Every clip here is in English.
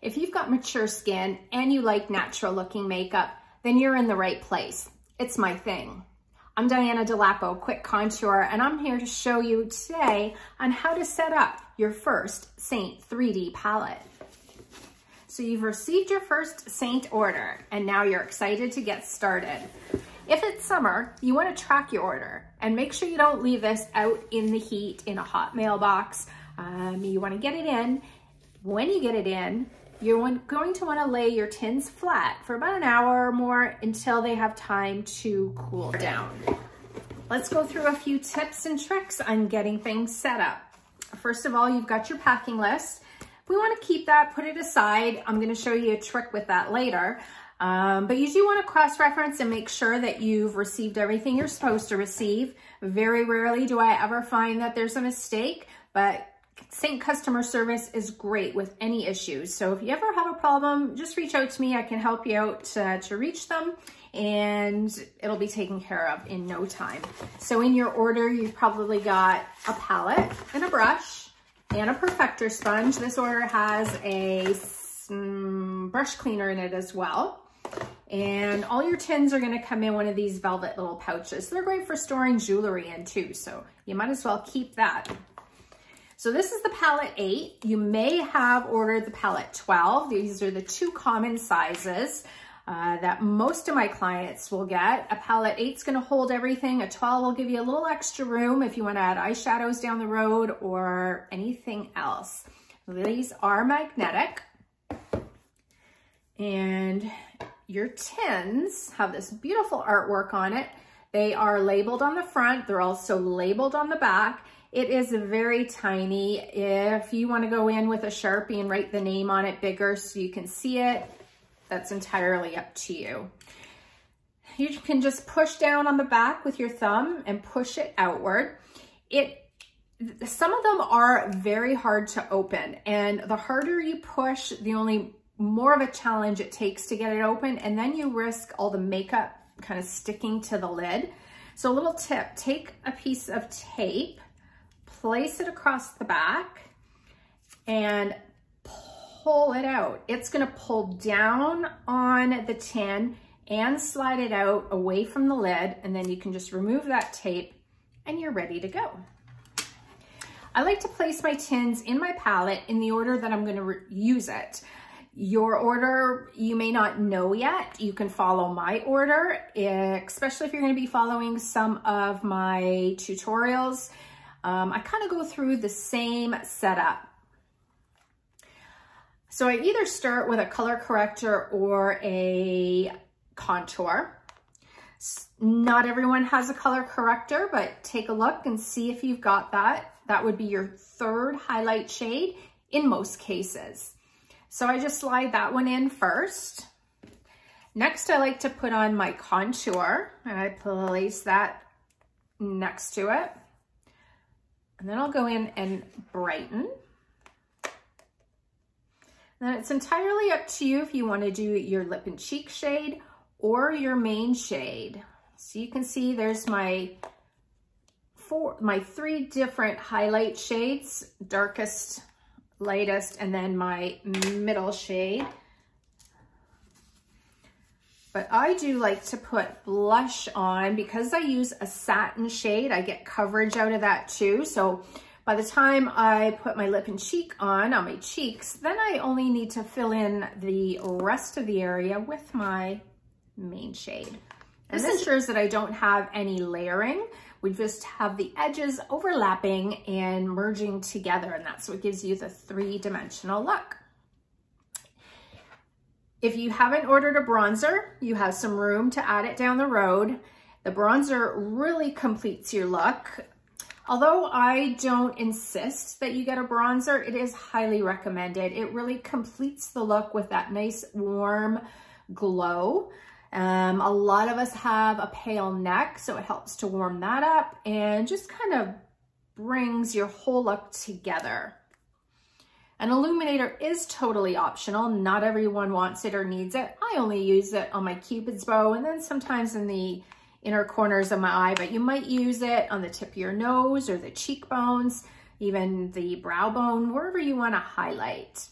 If you've got mature skin and you like natural looking makeup, then you're in the right place. It's my thing. I'm Diana Delapo, Quick Contour, and I'm here to show you today on how to set up your first Seint 3D palette. So you've received your first Seint order and now you're excited to get started. If it's summer, you want to track your order and make sure you don't leave this out in the heat in a hot mailbox. You want to get it in. When you get it in, you're going to want to lay your tins flat for about an hour or more until they have time to cool down. Let's go through a few tips and tricks on getting things set up. First of all, you've got your packing list. If we want to keep that, put it aside. I'm going to show you a trick with that later. But you do want to cross-reference and make sure that you've received everything you're supposed to receive. Very rarely do I ever find that there's a mistake, but Seint customer service is great with any issues. So if you ever have a problem, just reach out to me. I can help you out to reach them and it'll be taken care of in no time. So in your order, you've probably got a palette and a brush and a perfector sponge. This order has a brush cleaner in it as well. And all your tins are going to come in one of these velvet little pouches. They're great for storing jewelry in too, so you might as well keep that. So this is the palette 8. You may have ordered the palette 12. These are the two common sizes that most of my clients will get. A palette 8 is going to hold everything. A 12 will give you a little extra room if you want to add eyeshadows down the road or anything else. These are magnetic. And your tins have this beautiful artwork on it. They are labeled on the front. They're also labeled on the back. It is very tiny. If you want to go in with a Sharpie and write the name on it bigger so you can see it, that's entirely up to you. You can just push down on the back with your thumb and push it outward. Some of them are very hard to open, and the harder you push, the more of a challenge it takes to get it open, and then you risk all the makeup kind of sticking to the lid. So a little tip, take a piece of tape, place it across the back and pull it out. It's going to pull down on the tin and slide it out away from the lid, and then you can just remove that tape and you're ready to go. I like to place my tins in my palette in the order that I'm going to use it. Your order, you may not know yet. You can follow my order, especially if you're going to be following some of my tutorials. I kind of go through the same setup. So I either start with a color corrector or a contour. Not everyone has a color corrector, but take a look and see if you've got that. That would be your third highlight shade in most cases. So I just slide that one in first. Next, I like to put on my contour and I place that next to it. And then I'll go in and brighten. Then it's entirely up to you if you want to do your lip and cheek shade or your main shade. So you can see there's my three different highlight shades, darkest, lightest, and then my middle shade. But I do like to put blush on because I use a satin shade. I get coverage out of that too. So by the time I put my lip and cheek on my cheeks, then I only need to fill in the rest of the area with my main shade. And this ensures that I don't have any layering. We just have the edges overlapping and merging together, and that's what gives you the three-dimensional look. If you haven't ordered a bronzer, you have some room to add it down the road. The bronzer really completes your look. Although I don't insist that you get a bronzer, it is highly recommended. It really completes the look with that nice warm glow. A lot of us have a pale neck, so it helps to warm that up and just kind of brings your whole look together. An illuminator is totally optional. Not everyone wants it or needs it. I only use it on my Cupid's bow and then sometimes in the inner corners of my eye, but you might use it on the tip of your nose or the cheekbones, even the brow bone, wherever you want to highlight.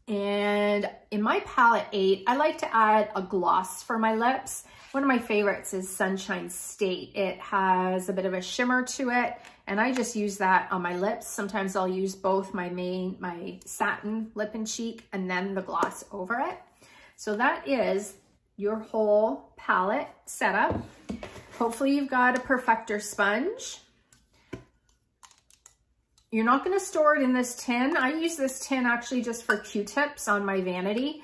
And in my palette 8, I like to add a gloss for my lips. One of my favorites is Sunshine State. It has a bit of a shimmer to it, and I just use that on my lips. Sometimes I'll use both my satin lip and cheek and then the gloss over it. So that is your whole palette setup. Hopefully you've got a perfector sponge. You're not going to store it in this tin. I use this tin actually just for Q-tips on my vanity.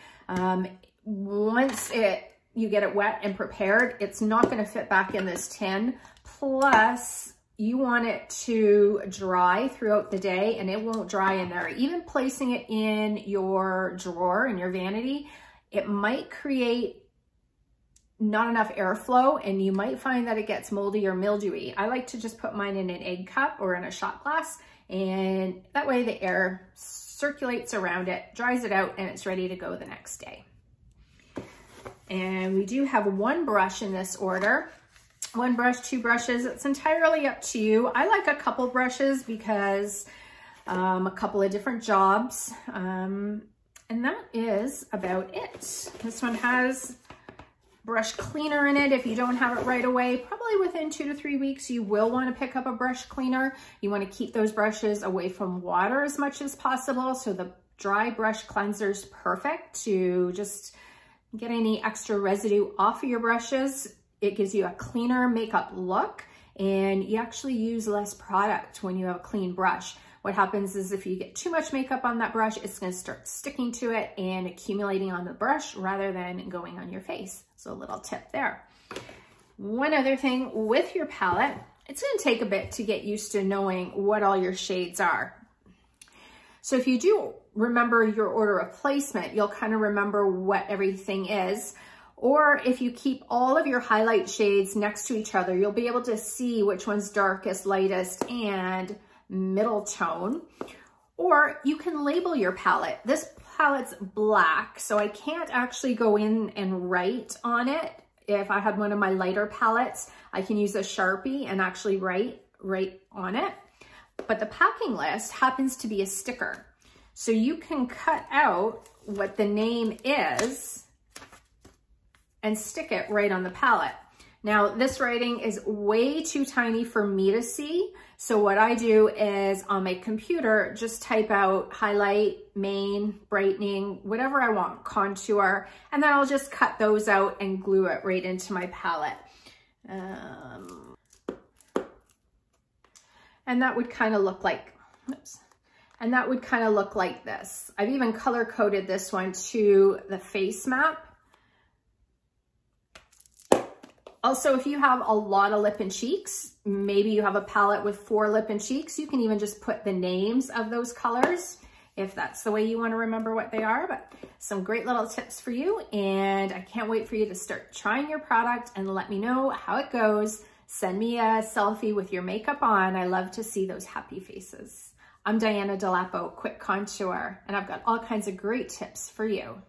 Once you get it wet and prepared, it's not going to fit back in this tin. Plus, you want it to dry throughout the day, and it won't dry in there. Even placing it in your drawer, in your vanity, it might create not enough airflow, and you might find that it gets moldy or mildewy. I like to just put mine in an egg cup or in a shot glass, and that way the air circulates around it, dries it out, and it's ready to go the next day. And we do have one brush in this order. One brush, 2 brushes, it's entirely up to you. I like a couple brushes because a couple of different jobs. And that is about it. This one has brush cleaner in it. If you don't have it right away, probably within 2 to 3 weeks, you will want to pick up a brush cleaner. You want to keep those brushes away from water as much as possible. So the dry brush cleanser is perfect to just get any extra residue off of your brushes. It gives you a cleaner makeup look, and you actually use less product when you have a clean brush. What happens is if you get too much makeup on that brush, it's going to start sticking to it and accumulating on the brush rather than going on your face. So a little tip there. One other thing with your palette, it's going to take a bit to get used to knowing what all your shades are. So if you do remember your order of placement, you'll kind of remember what everything is. Or if you keep all of your highlight shades next to each other, you'll be able to see which one's darkest, lightest, and middle tone. Or you can label your palette. This palette's black, so I can't actually go in and write on it. If I had one of my lighter palettes, I can use a Sharpie and actually write on it. But the packing list happens to be a sticker. So you can cut out what the name is and stick it right on the palette. Now, this writing is way too tiny for me to see. So what I do is on my computer, just type out highlight, main, brightening, whatever I want, contour, and then I'll just cut those out and glue it right into my palette. And that would kind of look like, oops. And that would kind of look like this. I've even color coded this one to the face map. Also, if you have a lot of lip and cheeks, maybe you have a palette with 4 lip and cheeks, you can even just put the names of those colors if that's the way you want to remember what they are. But some great little tips for you, and I can't wait for you to start trying your product and let me know how it goes. Send me a selfie with your makeup on. I love to see those happy faces. I'm Diana Delapo, Quick Contour, and I've got all kinds of great tips for you.